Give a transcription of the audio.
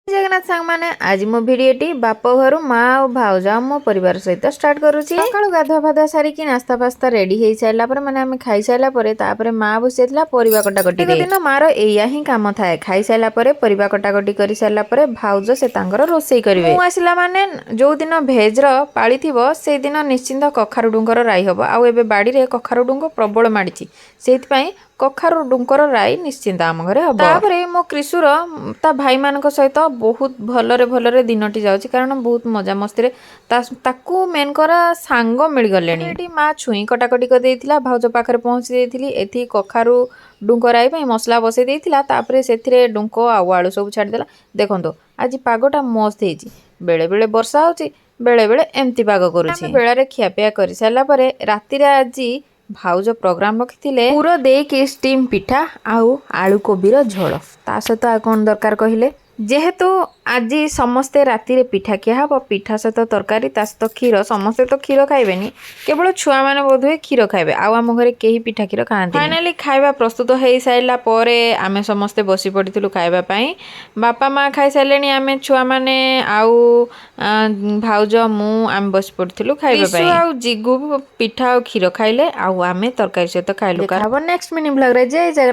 जगन्नाथ सांग माने आज मो भिडियोटी बाप घर माँ और भाउज मो परिवार सहित स्टार्ट करुच्ची। सकाळु गाधुआ फाधुआ सारिकी नास्ता फास्ता रेडी हो सारा पर माने आम खाई सारा पर माँ बसी जाइला परिबा कटाकटी दिन मार एया ही काम थाए खाई सारा परिबा कटाकटी कर सारा भाउज से तांकर रोषेई करिवे। मु आसिला माने जो दिन भेज र पाली थिबो से दिन निश्चिंत कखारु डुंगर राई हबो। आउ एबे बाड़ी रे कखारु डुंग प्रबल माडिची सेति कखारु डुंकर राई निश्चिंत आम घरे हम। तापरे मो क्रिशुर ता भाई मान सहित बहुत भलरे दिनटी जाउची कारण बहुत मजा मस्ती रे ताकू मेन करा सांग मिल गलेनी। माँ छुई कटाकटी कर देइथिला भाउज पाखरे पहुंची देइथिली एथि कखारु डुंक राई पई मसला बसई देइथिला तापरे सेथिरे डुंक आउ आलू सब छाडी देला। देखंतो आज पागटा मस्त हेची बेले बेले वर्षा होची बेले बेले एमती पाग करूची। बेलारे खियापिया कर सारा परे राति रे आजी भाउज प्रोग्राम रखिथिले पूरा देकी स्टीम पिठा आउ आलू कोबीर झोल ता सहित आ कोन दरकार कहिले जेहेतु आज समस्ते राति रे पिठा किया हम पिठा सहित तरकारी ता सहित क्षीर समस्ते तो क्षीर खाइबेनी केवल छुआ मैंने बोध हुए क्षीर खाइबे आम घरे कहीं पिठा क्षीर खाती। फाइनाली खाଇବା प्रस्तुत हो सारा पर आमे समस्ते बसी पड़िलु खाइबा पई बापा माँ खाई सारे आमे छुआ मैंने आउ भाउज मु आम बसी पड़िलु खाइबा पई आउ जिगु पिठा और क्षीर खाइले आउ आमे तरकारी सहित खाइलु। नेक्स्ट मिनी ब्लॉग रे जय जगन्नाथ।